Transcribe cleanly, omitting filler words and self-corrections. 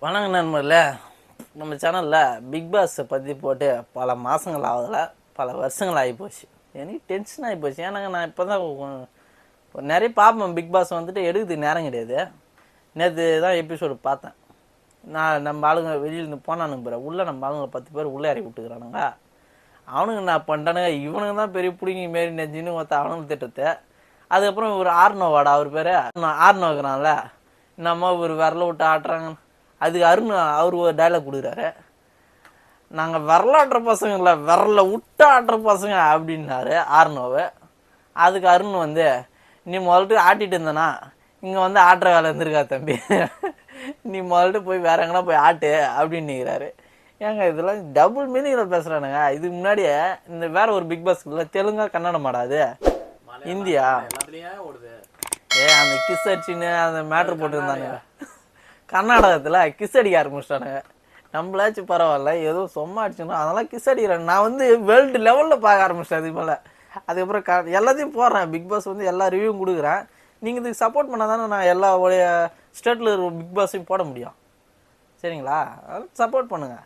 வணக்கம் நண்பர்களே. நம்ம சேனலில் பிக் பாஸை பற்றி போட்டு பல மாதங்கள் ஆகுதுல, பல வருஷங்கள் ஆகி போச்சு. எனக்கு டென்ஷன் ஆகி போச்சு. ஏன்னாங்க நான் இப்போ தான் நிறைய பார்ப்பேன். பிக் பாஸ் வந்துட்டு எடுக்கிறதுக்கு நேரம் கிடையாது. நேற்று தான் எபிசோடு பார்த்தேன். நம்ம ஆளுங்க வெளியிலேருந்து போனானுங்க பிற உள்ளே நம்ம ஆளுங்க 10 பேர் உள்ளே இறக்கி விட்டுக்கிறானுங்க. அவனுங்க நான் பண்ணிட்டானுங்க, இவனுங்க தான் பெரிய பிடிங்கி மாரி நெஞ்சின்னு ஒருத்த அவனுங்க திட்டத்தை. அதுக்கப்புறம் ஒரு ஆர்னோவாடா அவர் பேர் ஆர்னோக்கிறான்ல, நம்ம ஒரு விரல விட்டு ஆட்டுறாங்க. அதுக்கு அருண் அவர் ஒரு டைலாக் கொடுக்குறாரு, நாங்கள் விரலாட்டுற பசங்க இல்லை, விரல விட்டு ஆட்டுற பசங்க அப்படின்னாரு ஆர்னோவை. அதுக்கு அருண் வந்து, நீ முதல்ட்டு ஆட்டிட்டு இருந்தனா இங்கே வந்து ஆட்டுற வேலை இருந்திருக்கா தம்பி, நீ முதல்ட்டு போய் வேற எங்கன்னா போய் ஆட்டு அப்படின்னு நிற்கிறாரு. ஏங்க இதெல்லாம் டபுள் மீனிங்கில் பேசுகிறானுங்க. இதுக்கு முன்னாடியே இந்த வேற ஒரு பிக் பாஸ்க்குள்ள தெலுங்கா கன்னடமாடாது இந்தியா அந்த கிஸ் அடிச்சுன்னு அந்த மேட்ரு போட்டுருந்தானுங்க. கர்நாடகத்தில் கிஸ் அடிக்க ஆரம்பிச்சிட்டானுங்க. நம்மளாச்சும் பரவாயில்ல, ஏதோ சும்மா அடிச்சுன்னா அதெல்லாம் கிஸ் அடிக்கிறேன். நான் வந்து வேர்ல்டு லெவலில் பார்க்க ஆரம்பிச்சிட்டேன். அது மேலே அதுக்கப்புறம் எல்லாத்தையும் போடுறேன். பிக் பாஸ் வந்து எல்லா ரிவ்யூவும் கொடுக்குறேன். நீங்கள் இதுக்கு சப்போர்ட் பண்ணால் தானே நான் எல்லா ஸ்டேட்டில் இருக்கிற பிக் பாஸையும் போட முடியும். சரிங்களா? அதெல்லாம் சப்போர்ட் பண்ணுங்கள்.